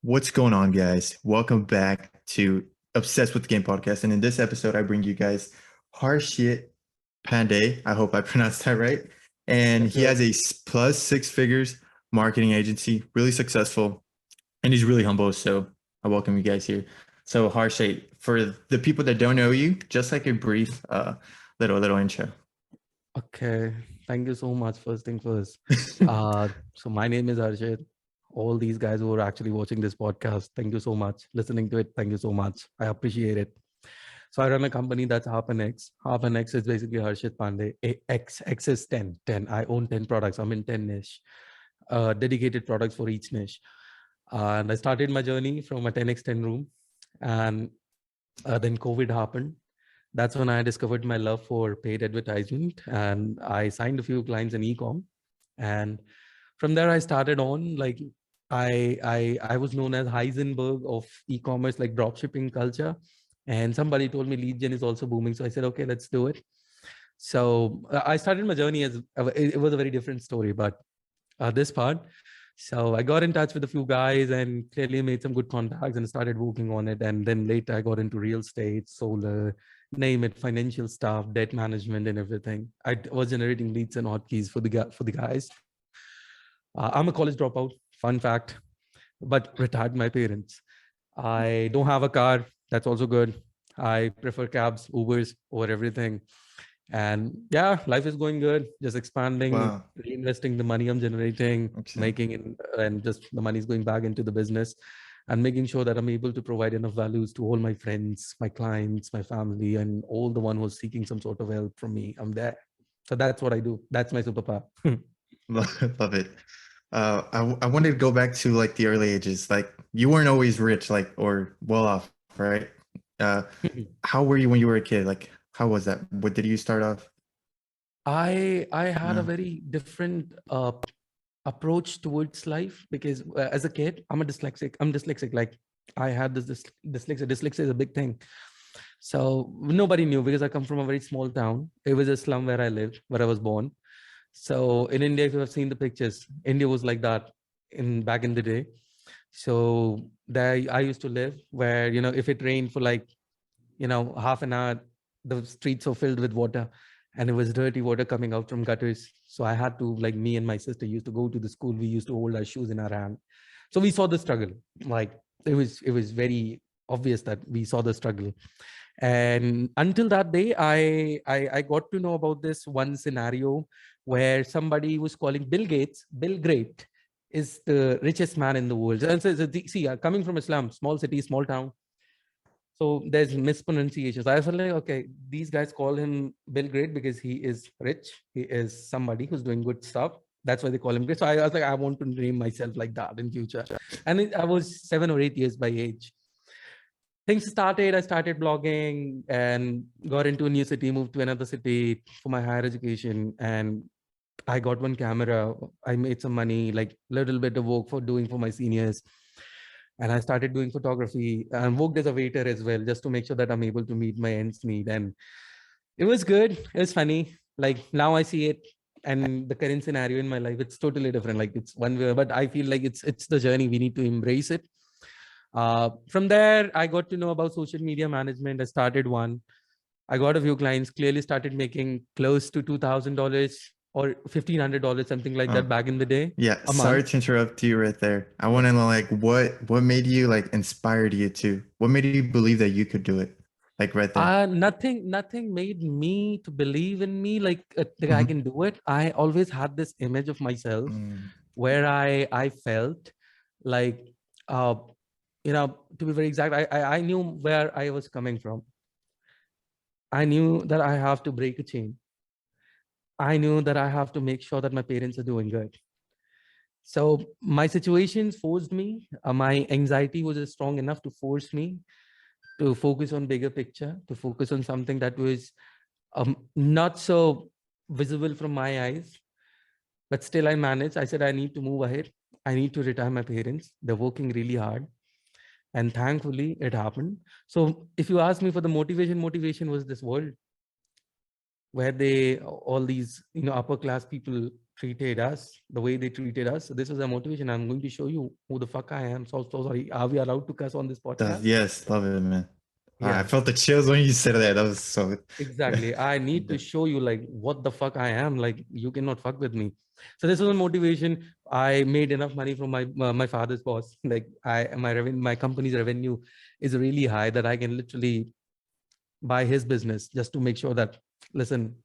What's going on, guys? Welcome back to Obsessed with the Game podcast. And in this episode, I bring you guys Harshit Pandey. I hope I pronounced that right. And That's he right. has a plus six figures marketing agency, really successful, and he's really humble. So I welcome you guys here. So Harshit, for the people that don't know you, just like a brief little intro. Okay. Thank you so much. First thing first. So my name is Harshit. All these guys who are actually watching this podcast, thank you so much. Listening to it, thank you so much. I appreciate it. So I run a company that's Half an X. Half an X is basically Harshit Pandey. X is 10. 10. I own 10 products. I'm in 10 niche. Dedicated products for each niche. And I started my journey from a 10x10 room. And then COVID happened. That's when I discovered my love for paid advertisement, and I signed a few clients in e-com. And from there I started on, like, I was known as Heisenberg of e-commerce, like drop shipping culture. And somebody told me lead gen is also booming, so I said, okay, let's do it. So I started my journey as it was a very different story, but this part. So I got in touch with a few guys and clearly made some good contacts and started working on it. And then later I got into real estate, solar, name it, financial stuff, debt management, and everything. I was generating leads and hotkeys for the guys. I'm a college dropout. Fun fact, but retired my parents. I don't have a car. That's also good. I prefer cabs, Ubers over everything. And yeah, life is going good, just expanding, Wow. reinvesting the money I'm generating, Excellent. making it, and just the money's going back into the business and making sure that I'm able to provide enough values to all my friends, my clients, my family, and all the one who's seeking some sort of help from me. I'm there. So that's what I do. That's my superpower. Love it. I wanted to go back to like the early ages. Like you weren't always rich, like or well off, right? Uh, how were you when you were a kid? Like, how was that? What did you start off? I had a No. very different approach towards life because as a kid, I'm a dyslexic. I'm dyslexic. Like I had this dyslexia. Dyslexia is a big thing. So nobody knew because I come from a very small town. It was a slum where I lived, where I was born. So in India, if you have seen the pictures, India was like that in back in the day. So there I used to live where, if it rained for like, half an hour, the streets were filled with water and it was dirty water coming out from gutters. So I had to, like, me and my sister used to go to the school. We used to hold our shoes in our hand. So we saw the struggle. Like it was very obvious that we saw the struggle. And until that day, I got to know about this one scenario where somebody was calling Bill Great is the richest man in the world. And see, coming from Islam, small city, small town, so there's mispronunciations. I felt like, okay, these guys call him Bill Great because he is rich. He is somebody who's doing good stuff. That's why they call him great. So I was like, I want to name myself like that in future. And I was 7 or 8 years by age. Things started. I started blogging and got into a new city, moved to another city for my higher education. And I got one camera. I made some money, like little bit of work for doing for my seniors. And I started doing photography and worked as a waiter as well, just to make sure that I'm able to meet my ends meet. And it was good. It was funny. Like now I see it, and the current scenario in my life, it's totally different. Like it's one way, but I feel like it's the journey. We need to embrace it. From there, I got to know about social media management. I started one. I got a few clients. Clearly, started making close to $2,000 or $1,500, something like Oh, that, back in the day, yeah. a month. Sorry to interrupt you right there. I want Yeah. to know like what made you like inspired you to? What made you believe that you could do it? Like right there. Nothing made me to believe in me, like that I Hmm. can do it. I always had this image of myself where I felt like, uh, to be very exact, I knew where I was coming from. I knew that I have to break a chain. I knew that I have to make sure that my parents are doing good. So my situations forced me. My anxiety was strong enough to force me to focus on bigger picture, to focus on something that was not so visible from my eyes, but still I managed. I said, I need to move ahead. I need to retire my parents. They're working really hard. And thankfully it happened. So if you ask me for the motivation was this world. where they all these upper class people treated us the way they treated us. So this was a motivation. I'm going to show you who the fuck I am. So sorry. Are we allowed to cuss on this podcast? Yes, love it, man. I Yeah. felt the chills when you said that. That was so. Exactly. I need to show you like what the fuck I am. Like you cannot fuck with me. So this was a motivation. I made enough money from my father's boss. Like my company's revenue is really high that I can literally buy his business just to make sure that, listen,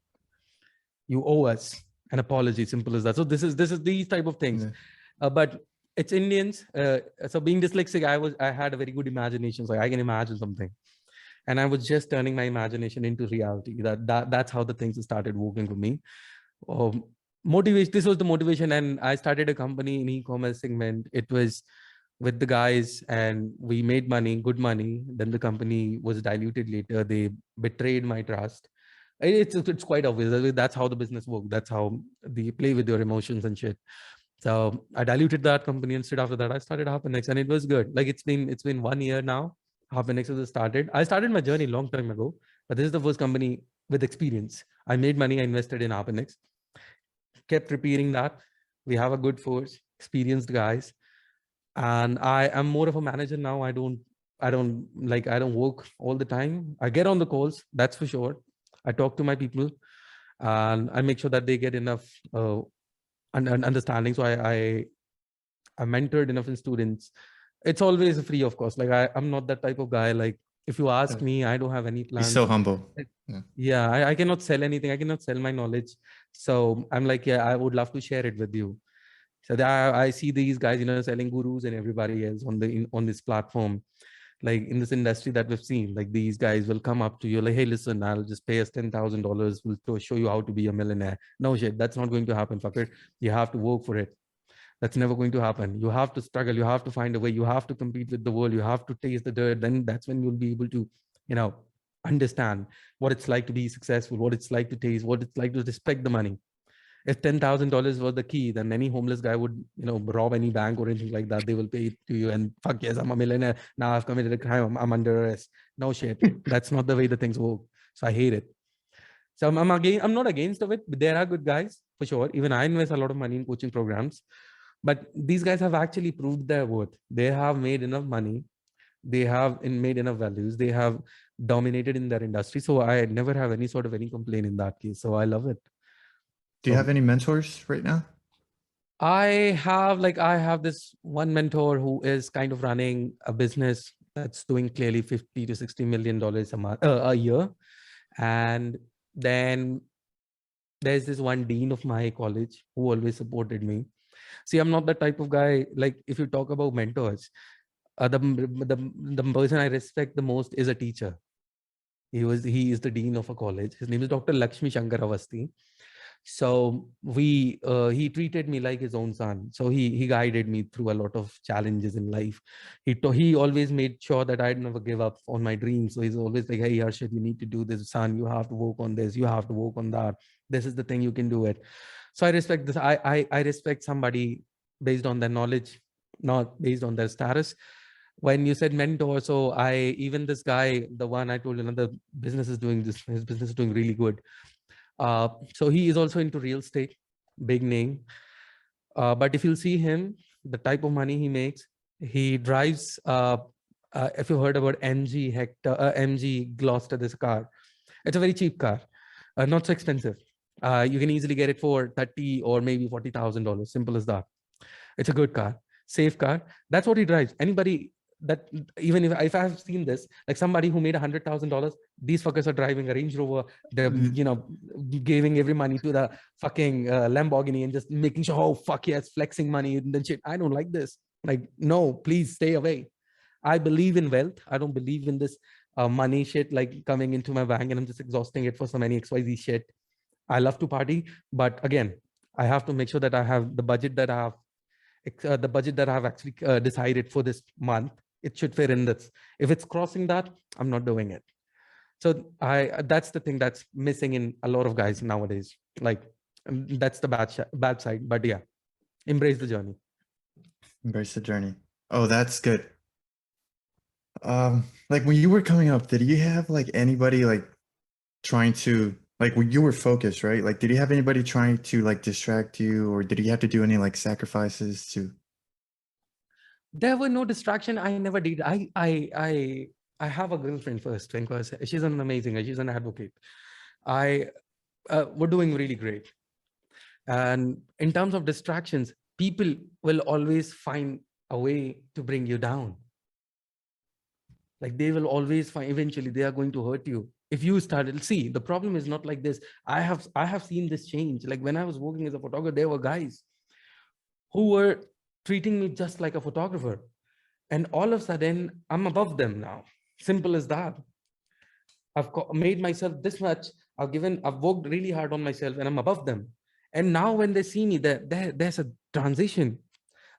you owe us an apology. Simple as that. So this is these type of things. Yeah. But it's Indians. So being dyslexic, I had a very good imagination. So I can imagine something, and I was just turning my imagination into reality. That's how the things started working for me. um, Motivation, this was the motivation, and I started a company in e-commerce segment. It was with the guys, and we made money, good money. Then the company was diluted later. They betrayed my trust. It's quite obvious. That's how the business works. That's how they play with your emotions and shit. So I diluted that company. Instead, after that, I started Happinx, and it was good. Like it's been 1 year now. Happinx was started. I started my journey long time ago, but this is the first company with experience. I made money. I invested in Happinx. Kept repeating that. We have a good force, experienced guys, and I am more of a manager now. I don't work all the time. I get on the calls, that's for sure. I talk to my people, and I make sure that they get enough understanding. So I mentored enough in students. It's always free of cost. Like I'm not that type of guy. Like if you ask me, I don't have any He's so plans. humble. Like, Yeah. yeah, I cannot sell anything. I cannot sell my knowledge. So I'm like, yeah, I would love to share it with you. So I see these guys, selling gurus and everybody else on this platform, like in this industry that we've seen. Like these guys will come up to you like, hey, listen, I'll just pay us $10,000. We'll show you how to be a millionaire. No shit, that's not going to happen, fucker. You have to work for it. That's never going to happen. You have to struggle. You have to find a way. You have to compete with the world. You have to taste the dirt. Then that's when you'll be able to, you know, understand what it's like to be successful, what it's like to taste, what it's like to respect the money. If $10,000 was the key, then any homeless guy would, rob any bank or anything like that. They will pay it to you, and fuck yes, I'm a millionaire. Now I've committed a crime. I'm under arrest. No shit. That's not the way the things work. So I hate it. So I'm not against of it, but there are good guys for sure. Even I invest a lot of money in coaching programs, but these guys have actually proved their worth. They have made enough money. They have made enough values. They have dominated in their industry. So I never have any sort of any complaint in that case. So I love it. Do you So have any mentors right now? I have this one mentor who is kind of running a business that's doing clearly 50 to 60 million dollars a year. And then there's this one dean of my college who always supported me. See, I'm not the type of guy, like if you talk about mentors, the person I respect the most is a teacher. He is the dean of a college. His name is Dr. Lakshmi Shankar Avasti. So he treated me like his own son. So he guided me through a lot of challenges in life. He always made sure that I'd never give up on my dreams. So he's always like, hey Harshit, you need to do this, son. You have to work on this. You have to work on that. This is the thing, you can do it. So I respect this. I respect somebody based on their knowledge, not based on their status. When you said mentor, so even this guy, the one I told you, the business is doing this, his business is doing really good. So he is also into real estate, big name. But if you'll see him, the type of money he makes, he drives. If you heard about MG Gloucester, this car, it's a very cheap car, not so expensive. You can easily get it for 30 or maybe $40,000. Simple as that. It's a good car, safe car. That's what he drives. Anybody that, even if I've seen this, like somebody who made $100,000, these fuckers are driving a Range Rover. They're giving every money to the fucking Lamborghini and just making sure, oh fuck yes, flexing money and then shit. I don't like this. Like, no, please stay away. I believe in wealth. I don't believe in this money shit like coming into my bank and I'm just exhausting it for some any XYZ shit. I love to party, but again, I have to make sure that I have the budget that I have the budget that I've actually decided for this month. It should fit in this. If it's crossing that, I'm not doing it. So that's the thing that's missing in a lot of guys nowadays. Like that's the bad side. But yeah, embrace the journey. Embrace the journey. Oh, that's good. Like when you were coming up, did you have like anybody like trying to Like when you were focused, right? Like, did you have anybody trying to like distract you, or did you have to do any like sacrifices to? There were no distraction. I never did. I have a girlfriend first, because she's an amazing, she's an advocate. I We're doing really great. And in terms of distractions, people will always find a way to bring you down. Like they will always find, eventually they are going to hurt you. If you started, see, the problem is not like this. I have seen this change. Like when I was working as a photographer, there were guys who were treating me just like a photographer. And all of a sudden, I'm above them now. Simple as that. Made myself this much. I've worked really hard on myself and I'm above them. And now when they see me, there's a transition.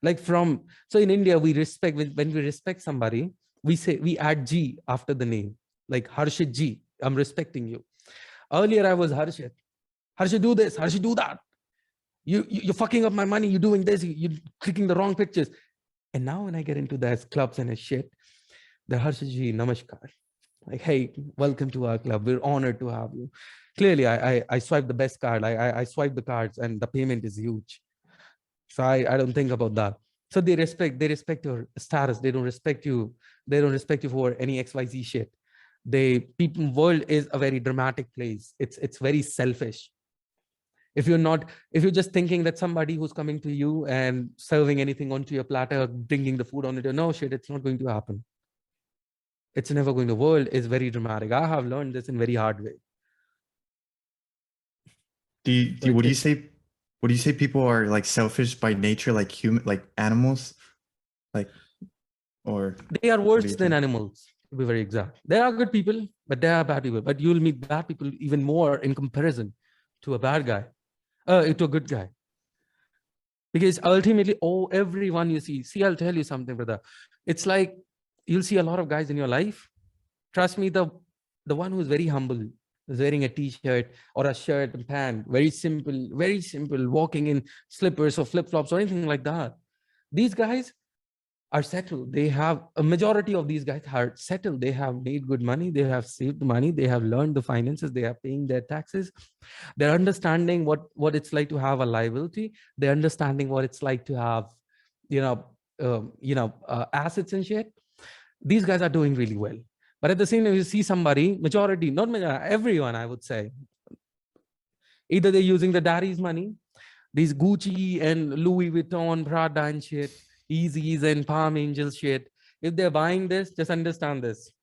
Like from, so in India, we respect, when we respect somebody, we add G after the name, like Harshit G, I'm respecting you. Earlier, I was Harshit. Harshit, do this. Harshit, do that. You're fucking up my money. You're doing this. You're clicking the wrong pictures. And now when I get into those clubs and shit, the Harshit Ji, namaskar. Like, hey, welcome to our club. We're honored to have you. Clearly, I swipe the best card. I swipe the cards and the payment is huge. So I don't think about that. So they respect your status. They don't respect you. They don't respect you for any XYZ shit. World is a very dramatic place. It's very selfish. If you're just thinking that somebody who's coming to you and serving anything onto your platter, bringing the food on it, no shit, it's not going to happen. It's never going. The world is very dramatic. I have learned this in very hard way. What do you say? What do you say? People are like selfish by nature, like human, like animals, like, or they are worse than animals, to be very exact. There are good people, but there are bad people. But you'll meet bad people even more in comparison to a bad guy, to a good guy. Because ultimately, everyone you see, I'll tell you something, brother. It's like you'll see a lot of guys in your life. Trust me, the one who's very humble, is wearing a t-shirt or a shirt and pant, very simple, walking in slippers or flip-flops or anything like that. These guys are settled. They have, a majority of these guys are settled. They have made good money. They have saved money. They have learned the finances. They are paying their taxes. They're understanding what it's like to have a liability. They're understanding what it's like to have, assets and shit. These guys are doing really well. But at the same time, you see somebody, majority, not everyone, I would say, either they're using the daddy's money, these Gucci and Louis Vuitton, Prada and shit, Yeezys and Palm Angels shit. If they're buying this, just understand this.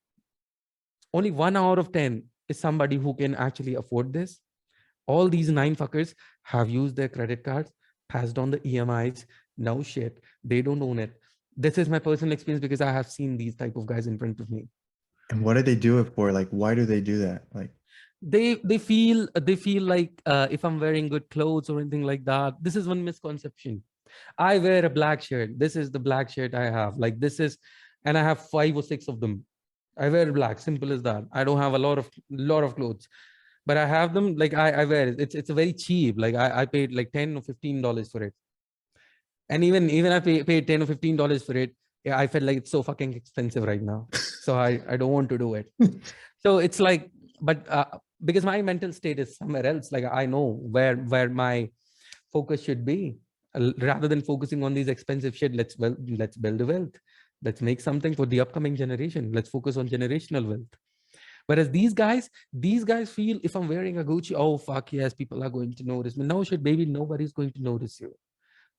Only 1 out of 10 is somebody who can actually afford this. All these 9 fuckers have used their credit cards, passed on the EMIs. No shit. They don't own it. This is my personal experience because I have seen these type of guys in front of me. And what do they do it for? Like, why do they do that? Like, they feel like if I'm wearing good clothes or anything like that, this is one misconception. I wear a black shirt. This is the black shirt I have. Like this is, and I have 5 or 6 of them. I wear black. Simple as that. I don't have a lot of clothes, but I have them. Like I wear it. It's a very cheap. Like I paid like $10 or $15 for it. And even I paid $10 or $15 for it. Yeah, I felt like it's so fucking expensive right now. So I don't want to do it. So it's like, but because my mental state is somewhere else. Like I know where my focus should be. Rather than focusing on these expensive shit, let's build a wealth. Let's make something for the upcoming generation. Let's focus on generational wealth. Whereas these guys feel, if I'm wearing a Gucci, oh fuck yes, people are going to notice me. No shit, baby, nobody's going to notice you.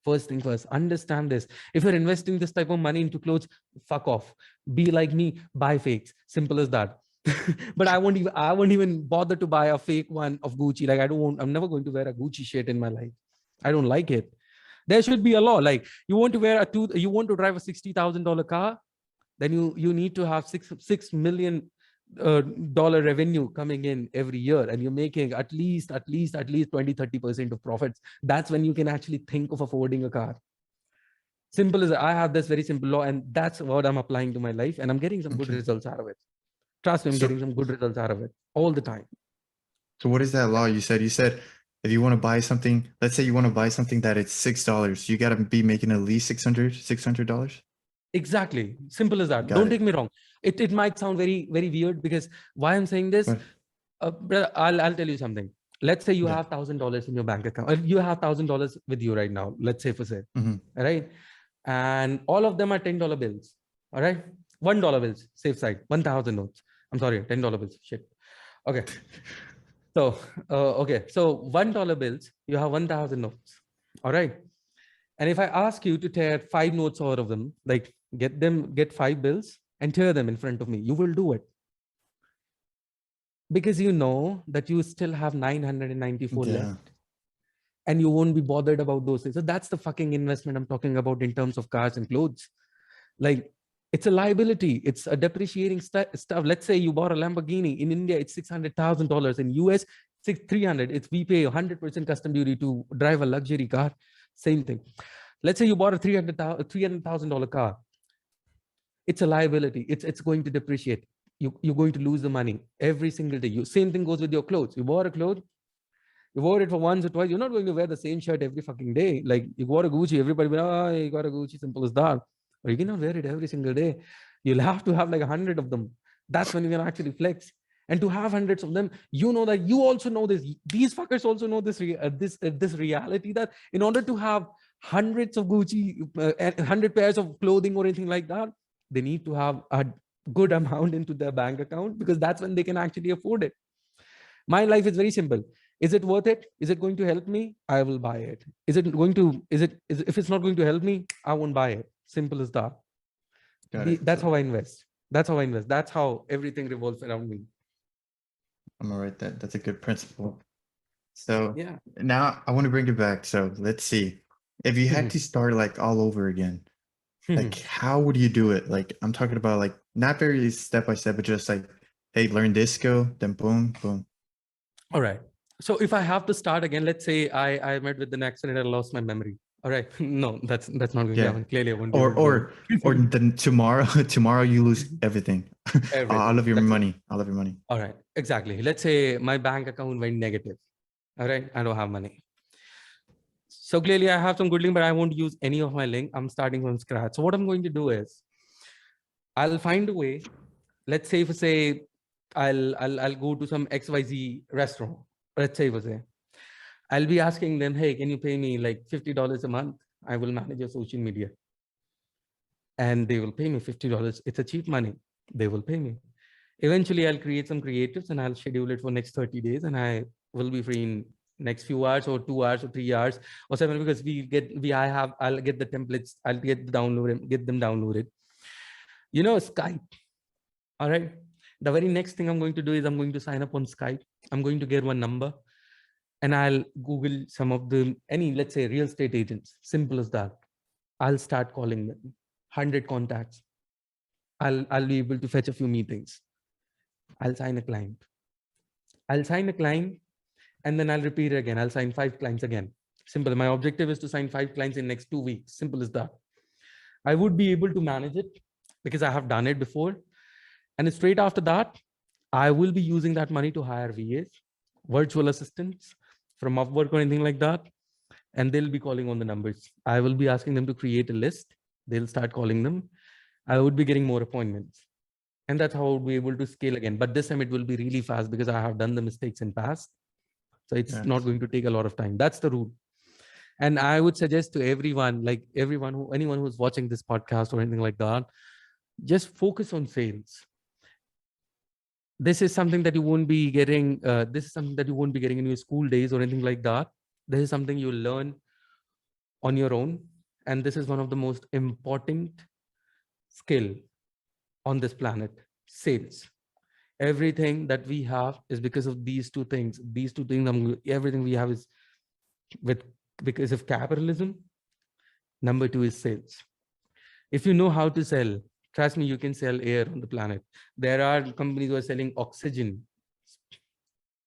First thing first, understand this. If you're investing this type of money into clothes, fuck off. Be like me, buy fakes. Simple as that. But I won't even bother to buy a fake one of Gucci. Like I'm never going to wear a Gucci shit in my life. I don't like it. There should be a law. Like you want to drive a $60,000 car, then you need to have $6 million dollar revenue coming in every year, and you're making at least 20-30% of profits. That's when you can actually think of affording a car. Simple as I have this very simple law, and that's what I'm applying to my life, and I'm getting some good results out of it. Trust me, I'm getting some good results out of it all the time. So what is that law? You said if you want to buy something, let's say you want to buy something that it's $6, you got to be making at least $600. Exactly. Simple as that. Don't take me wrong. It might sound very, very weird, because why I'm saying this, Brother, I'll tell you something. Let's say you Yeah. have $1,000 in your bank account. If you have $1,000 with you right now, let's say for say, Hmm. right? And all of them are $10 bills. All right, $1 bills, safe side, 1,000 notes. I'm sorry, $10 bills. Shit. Okay. So, so $1 bills, you have 1,000 notes. All right. And if I ask you to tear five notes out of them, like get five bills and tear them in front of me, you will do it because you know that you still have 994 Yeah. left and you won't be bothered about those things. So that's the fucking investment I'm talking about in terms of cars and clothes. Like, it's a liability. It's a depreciating stuff. Let's say you bought a Lamborghini in India, it's $600,000. In US, 300. It's we pay 100% custom duty to drive a luxury car. Same thing. Let's say you bought a $300,000 car. It's a liability. It's going to depreciate. You're going to lose the money every single day. Same thing goes with your clothes. You bought a clothes, you wore it for once or twice. You're not going to wear the same shirt every fucking day. Like you got a Gucci, everybody will, oh, you got a Gucci, simple as that. Or you cannot wear it every single day. You'll have to have like 100 of them. That's when you can actually flex. And to have hundreds of them, you know that you also know this. These fuckers also know this reality that in order to have hundreds of Gucci, 100 pairs of clothing or anything like that, they need to have a good amount into their bank account because that's when they can actually afford it. My life is very simple. Is it worth it? Is it going to help me? I will buy it. Is it going to, if it's not going to help me, I won't buy it. Simple as that. Got it. That's So how I invest. That's how I invest. That's how everything revolves around me. I'm gonna write that. That's a good principle. So Yeah. now I want to bring it back. So let's see. If you had to start like all over again, like how would you do it? Like I'm talking about like not very step by step, but just like, hey, learn disco, then boom, boom. All right. So if I have to start again, let's say I met with an accident and I lost my memory. All right. No, that's not going to Yeah. happen. Clearly, I won't be Or able to do or it. then tomorrow you lose everything. All Everything. of your That's it. money. All of your money. All right. Exactly. Let's say my bank account went negative. All right. I don't have money. So clearly I have some good link, but I won't use any of my link. I'm starting from scratch. So what I'm going to do is I'll find a way. Let's say, for say, I'll go to some XYZ restaurant. Let's say, for say, I'll be asking them, hey, can you pay me like $50 a month? I will manage your social media. And they will pay me $50. It's a cheap money. They will pay me. Eventually, I'll create some creatives and I'll schedule it for next 30 days. And I will be free in next few hours or 2 hours or 3 hours or 7 because I'll get the templates. I'll get them downloaded. Skype. All right. The very next thing I'm going to do is I'm going to sign up on Skype. I'm going to get one number and I'll Google some of let's say real estate agents. Simple as that. I'll start calling them. 100 contacts. I'll be able to fetch a few meetings. I'll sign a client. I'll sign a client and then I'll repeat it again. I'll sign 5 clients again. Simple. My objective is to sign 5 clients in next 2 weeks. Simple as that. I would be able to manage it because I have done it before. And straight after that, I will be using that money to hire VAs, virtual assistants from Upwork or anything like that. And they'll be calling on the numbers. I will be asking them to create a list. They'll start calling them. I would be getting more appointments. And that's how I would be able to scale again. But this time it will be really fast because I have done the mistakes in past. So it's not Yes. going to take a lot of time. That's the rule. And I would suggest to everyone, like anyone who's watching this podcast or anything like that, just focus on sales. This is something that you won't be getting. This is something that you won't be getting in your school days or anything like that. This is something you learn on your own. And this is one of the most important skill on this planet, sales. Everything that we have is because of these two things. These two things, everything we have is with because of capitalism. Number 2 is sales. If you know how to sell, trust me, you can sell air on the planet. There are companies who are selling oxygen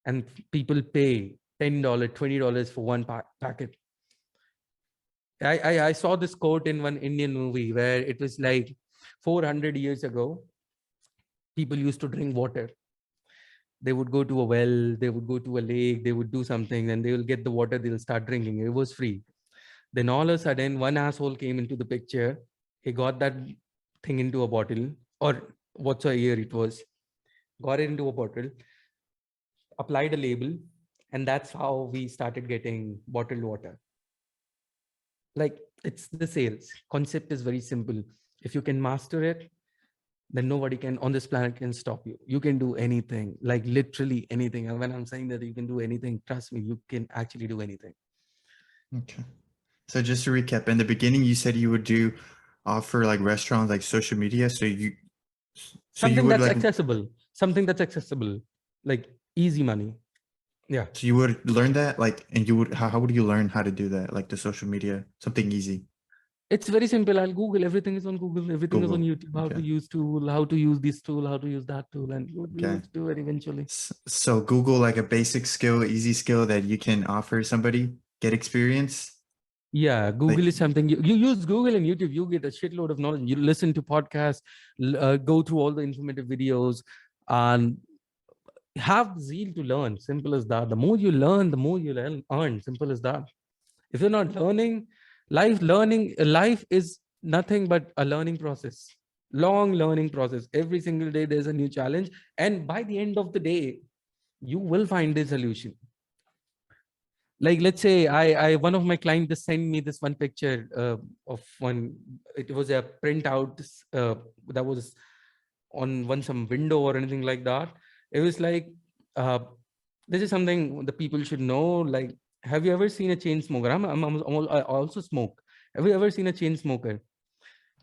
and people pay $10, $20 for one packet. I saw this quote in one Indian movie where it was like 400 years ago, people used to drink water. They would go to a well, they would go to a lake, they would do something, and they will get the water, they'll start drinking. It was free. Then all of a sudden, one asshole came into the picture. He got that thing into a bottle, or what's a year it was, got it into a bottle, applied a label, and that's how we started getting bottled water. Like, it's the sales concept is very simple. If you can master it, then nobody can on this planet can stop you. You can do anything, like literally anything. And when I'm saying that you can do anything, trust me, you can actually do anything. Okay. So just to recap, in the beginning, you said you would do offer like restaurants, like social media. So you Something would that's like, accessible, something that's accessible, like easy money. Yeah. so you would learn that, like, and you would, how would you learn how to do that? Like the social media, something easy. It's very simple. I'll Google. Everything is on Google. Everything is on Google. YouTube. How to Okay. use tool, how to use this tool, how to use that tool, and you'll be able Okay. to do it eventually. So Google, like a basic skill, easy skill that you can offer somebody, get experience. Yeah, Google Like is something you use Google and YouTube, you get a shitload of knowledge. You listen to podcasts, go through all the informative videos, and have the zeal to learn. Simple as that. The more you learn, the more you earn. Simple as that. If you're not learning, life is nothing but a learning process. Long learning process. Every single day there's a new challenge, and by the end of the day, you will find the solution. Like, let's say I one of my clients just sent me this one picture of one. It was a printout that was on one some window or anything like that. It was like, uh, this is something the people should know. Like, have you ever seen a chain smoker? I also smoke. Have you ever seen a chain smoker?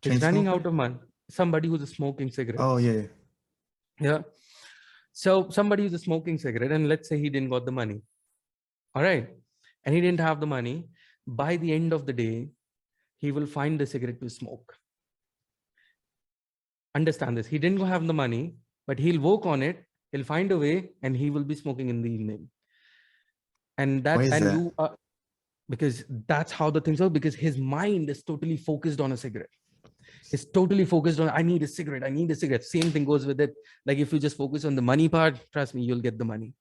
chain He's running smoker? out of money. Somebody who's smoking Oh cigarettes. yeah, yeah. Yeah. So somebody who's smoking cigarette, and let's say he didn't got the money. All right. And he didn't have the money. By the end of the day, he will find the cigarette to smoke. Understand this. He didn't have the money, but he'll work on it. He'll find a way, and he will be smoking in the evening. And Why that, is and that? you, because that's how the things are. Because his mind is totally focused on a cigarette. He's totally focused on, I need a cigarette. I need a cigarette. Same thing goes with it. Like, if you just focus on the money part, trust me, you'll get the money.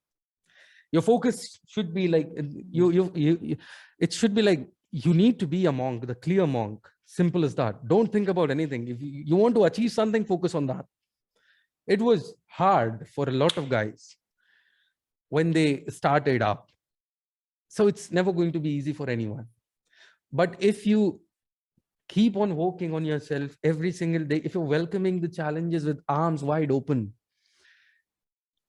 Your focus should be like it should be like, you need to be a monk, the clear monk. Simple as that. Don't think about anything. If you want to achieve something, focus on that. It was hard for a lot of guys when they started up, so it's never going to be easy for anyone. But if you keep on working on yourself every single day, if you're welcoming the challenges with arms wide open,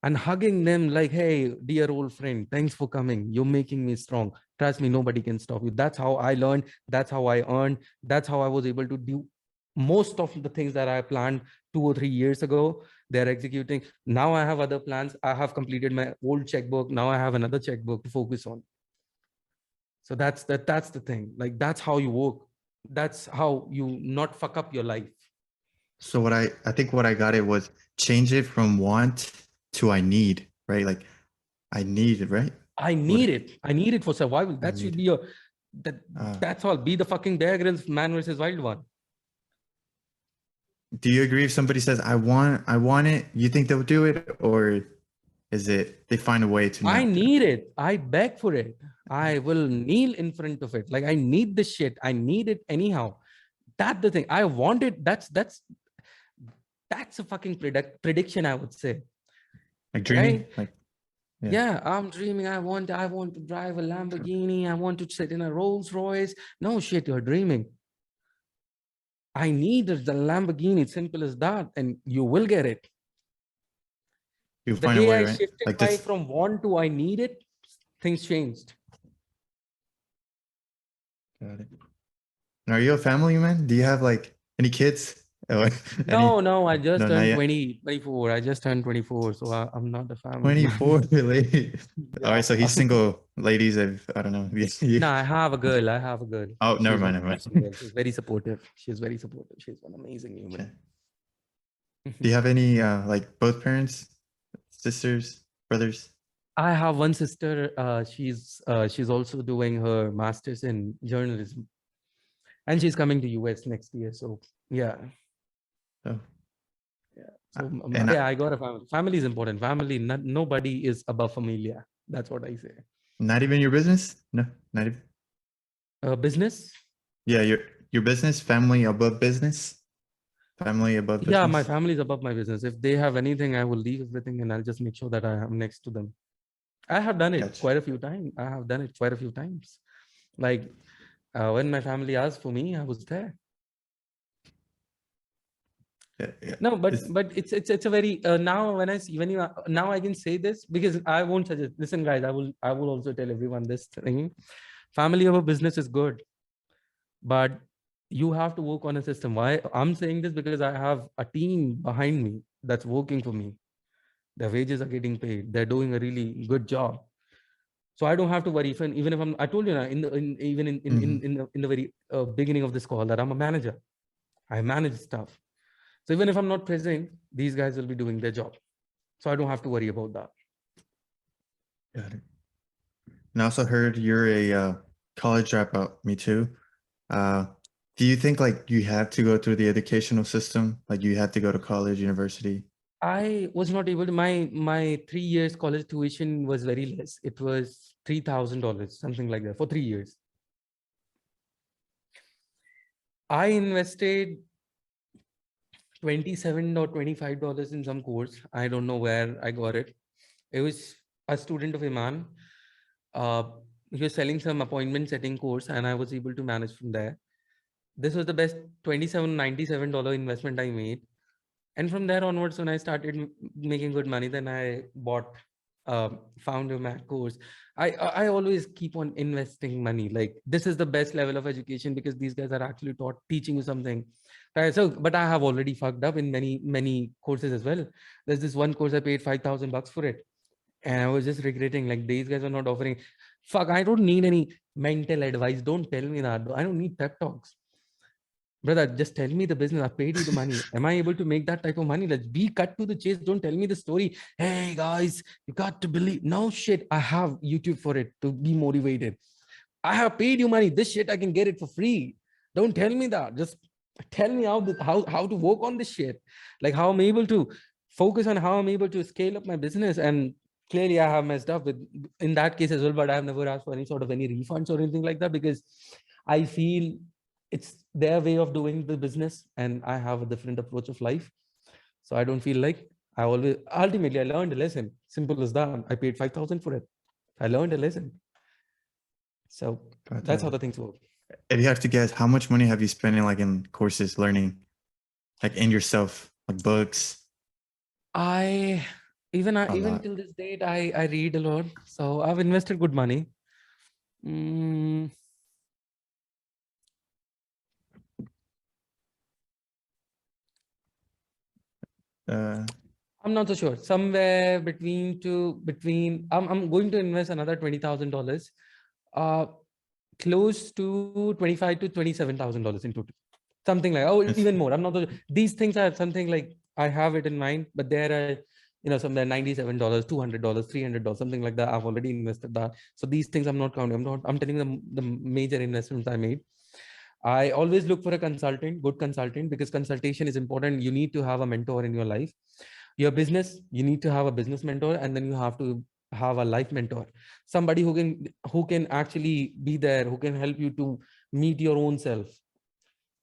and hugging them like, hey, dear old friend, thanks for coming. You're making me strong. Trust me, nobody can stop you. That's how I learned. That's how I earned. That's how I was able to do most of the things that I planned 2 or 3 years ago. They're executing. Now I have other plans. I have completed my old checkbook. Now I have another checkbook to focus on. So that's the thing. Like, that's how you work. That's how you not fuck up your life. So I think what I got it was change it from want to I need, right? Like I need it, right? I What need it. I need it for survival. I That should need. be your that Uh, that's all. Be the fucking Bear Grylls man versus wild one. do you agree if somebody says I want it, you think they'll do it, or is it they find a way to I not do it? need it. I beg for it. I will kneel in front of it. Like, I need this shit. I need it anyhow. That's the thing. I want it. That's a fucking prediction, I would say. Like dreaming, Right? like yeah. Yeah, I'm dreaming. I want to drive a Lamborghini. I want to sit in a Rolls Royce. No shit, you're dreaming. I need the Lamborghini. It's simple as that, and you will get it. You'll The find a day way, I right? shifted Like my this. from want to I need it, things changed. Got it. And are you a family man? Do you have like any kids? Or any? No, I just No, not turned yet. 20, 24. I just turned 24, so I'm not a family man. 24, really? All right, Yeah. so he's single, ladies. I don't know. No, I have a girl. I have a girl. Oh, never She's mind, one never amazing mind. girl. She's very supportive. She's very supportive. She's one amazing Okay. human. Do you have any like both parents, sisters, brothers? I have one sister. She's also doing her master's in journalism, and she's coming to US next year. So yeah, Oh, yeah. So and yeah, I got a family. Family is important. Family. Nobody is above familia. That's what I say. not even your business? No, not even. Business. Yeah, your business, family above business, family above Yeah, my business. family is above my business. If they have anything, I will leave everything and I'll just make sure that I am next to them. I have done it Gotcha. quite a few times. I have done it quite a few times. Like when my family asked for me, I was there. Yeah, yeah. No, It's, but it's a very now when I see when you now I can say this because I won't suggest. Listen, guys, I will also tell everyone this thing. Family over business is good, but you have to work on a system. Why I'm saying this because I have a team behind me that's working for me. Their wages are getting paid. They're doing a really good job. So I don't have to worry. Even if I told you now, even mhm. in the very beginning of this call that I'm a manager. I manage stuff. So even if I'm not present, these guys will be doing their job. So I don't have to worry about that. Got it. And I also heard you're a college dropout. Me too. Uh, do you think like you have to go through the educational system? Like you have to go to college, university? I was not able to. My 3 years college tuition was very less. It was $3,000, something like that, for 3 years. I invested 27 or $25 in some course. I don't know where I got it. It was a student of Iman. Uh, he was selling some appointment setting course, and I was able to manage from there. This was the best $27.97 investment I made. And from there onwards, when I started making good money, then I bought found a Mac course. I always keep on investing money. Like this is the best level of education because these guys are actually teaching you something. Right? So, but I have already fucked up in many courses as well. There's this one course I paid $5,000 for it, and I was just regretting like these guys are not offering. Fuck, I don't need any mental advice. Don't tell me that. I don't need pep talks. Brother, just tell me the business. I paid you the money. Am I able to make that type of money? Let's be cut to the chase. Don't tell me the story. Hey guys, you got to believe. No shit. I have YouTube for it to be motivated. I have paid you money. This shit I can get it for free. Don't tell me that. Just tell me how to work on this shit. Like how I'm able to focus on how I'm able to scale up my business. And clearly I have messed up with in that case as well. But I have never asked for any sort of any refunds or anything like that because I feel it's their way of doing the business and I have a different approach of life. So I don't feel like I always ultimately I learned a lesson. Simple as that. I paid 5,000 for it. I learned a lesson. So Got that's how that. the things work. If you have to guess, how much money have you spent in like in courses, learning, like in yourself, like books? I A even lot. till this date I read a lot. So I've invested good money. Mm, Uh, I'm not so sure. Somewhere between I'm going to invest another $20,000. Uh close to 25 to $27,000 in total. Something like it's even more. I'm not so sure. These things are something like I have it in mind, but there are somewhere $97, $200, $300, something like that. I've already invested that. So these things I'm not counting. I'm telling them the major investments I made. I always look for a consultant, good consultant, because consultation is important. You need to have a mentor in your life. Your business, you need to have a business mentor, and then you have to have a life mentor. Somebody who can actually be there, who can help you to meet your own self.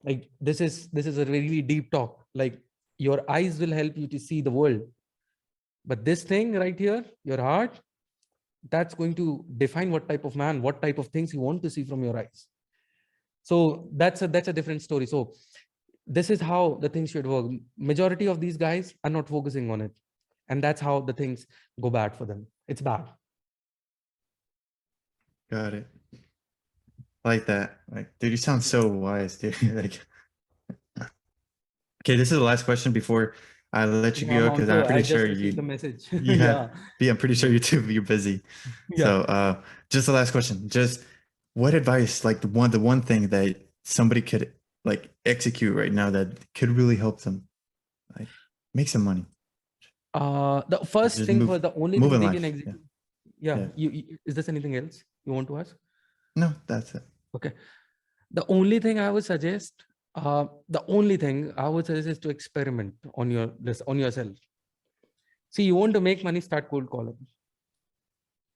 Like this is a really deep talk. Like your eyes will help you to see the world. But this thing right here, your heart, that's going to define what type of man, what type of things you want to see from your eyes. So that's a different story. So this is how the things should work. Majority of these guys are not focusing on it, and that's how the things go bad for them. It's bad. got it. I like that. Like, dude, you sound so wise, dude. Like, okay, this is the last question before I let you Yeah, I'm go because I'm also, pretty I sure just received the you message. you have Yeah. yeah, I'm pretty sure you too you're busy. Yeah. So just the last question. Just what advice, like the one thing that somebody could like execute right now that could really help them like make some money. The first Just thing for the only move thing in they can life. Yeah. execute. Yeah. Yeah. Is there anything else you want to ask? No, that's it. Okay. The only thing I would suggest, is to experiment on on yourself. See, you want to make money, start cold calling.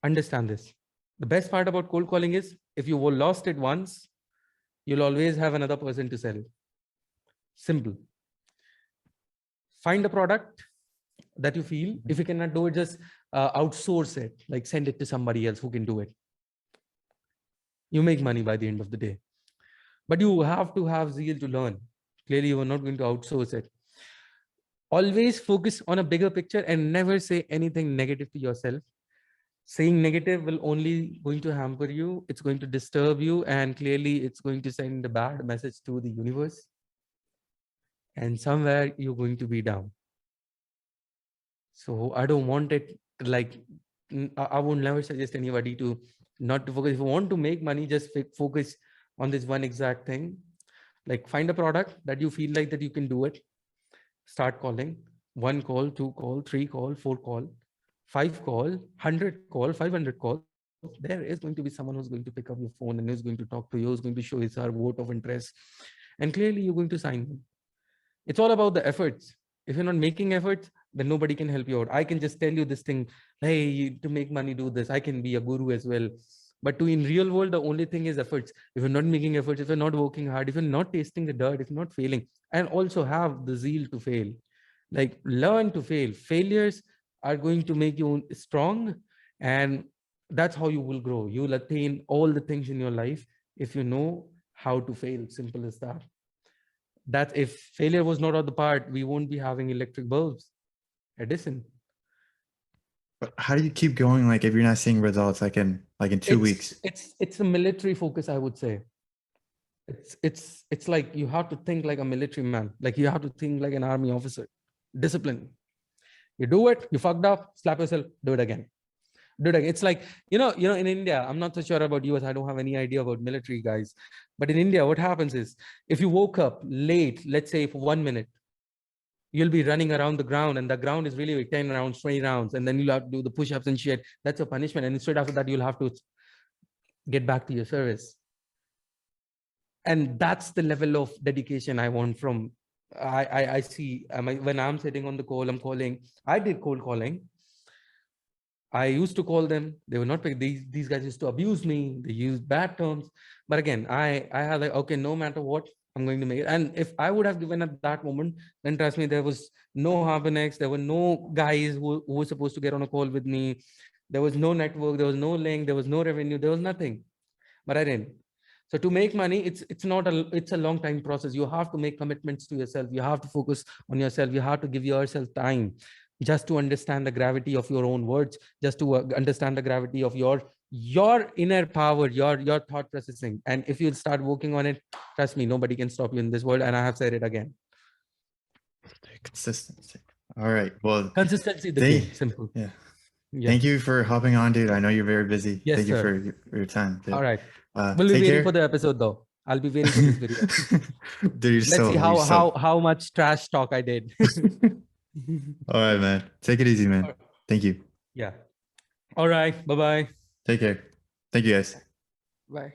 Understand this. The best part about cold calling is if you were lost it once, you'll always have another person to sell. Simple. Find a product, that you feel. If you cannot do it, just outsource it, like send it to somebody else who can do it. You make money by the end of the day, but you have to have zeal to learn. Clearly, you are not going to outsource it. Always focus on a bigger picture and never say anything negative to yourself. Saying negative will only going to hamper you. It's going to disturb you, and clearly it's going to send a bad message to the universe. And somewhere you're going to be down. So I don't want it like, I would never suggest anybody to not to focus. If you want to make money, just focus on this one exact thing. Like find a product that you feel like that you can do it. Start calling. 1 call, 2 call, 3 call, 4 call, 5 call, 100 call, 500 calls. There is going to be someone who's going to pick up your phone and who's going to talk to you, who's going to show his or vote of interest. And clearly you're going to sign them. It's all about the efforts. If you're not making efforts, then nobody can help you out. I can just tell you this thing, hey, to make money, do this. I can be a guru as well. But to in real world, the only thing is efforts. If you're not making efforts, if you're not working hard, if you're not tasting the dirt, if you're not failing, and also have the zeal to fail, like learn to fail. Failures are going to make you strong, and that's how you will grow. You will attain all the things in your life if you know how to fail. Simple as that. That if failure was not on the part, we won't be having electric bulbs. Edison. But how do you keep going? Like if you're not seeing results, like in 2 weeks? It's a military focus, I would say. It's like you have to think like a military man. Like you have to think like an army officer. Discipline. You do it, you fucked up, slap yourself, do it again. Do it again. It's like, in India, I'm not so sure about US. I don't have any idea about military guys. But in India, what happens is if you woke up late, let's say for 1 minute, you'll be running around the ground, and the ground is really like 10 rounds, 20 rounds, and then you'll have to do the push-ups and shit. That's your punishment. And straight after that, you'll have to get back to your service. And that's the level of dedication I want from, I see when I'm sitting on the call, I'm calling. I did cold calling. I used to call them. They were not picked. These guys used to abuse me. They used bad terms. But again, I had like, okay, no matter what, I'm going to make it. And if I would have given at that moment, then trust me, there was no Harbonex. There were no guys who were supposed to get on a call with me. There was no network. There was no link. There was no revenue. There was nothing. But I didn't. So to make money, it's a long time process. You have to make commitments to yourself. You have to focus on yourself. You have to give yourself time just to understand the gravity of your own words, just to understand the gravity of your inner power, your thought processing. And if you start working on it, trust me, nobody can stop you in this world. And I have said it again. Consistency. All right. Well, consistency, the game. Simple. Yeah. Thank you for hopping on, dude. I know you're very busy. Yes, Thank you sir. for your time. Dude. All right. We'll be waiting for the episode though. I'll be waiting for this video. Dude, let's see how much trash talk I did. All right, man. Take it easy, man. Right. Thank you. Yeah. All right. Bye-bye. Take care. Thank you, guys. Bye.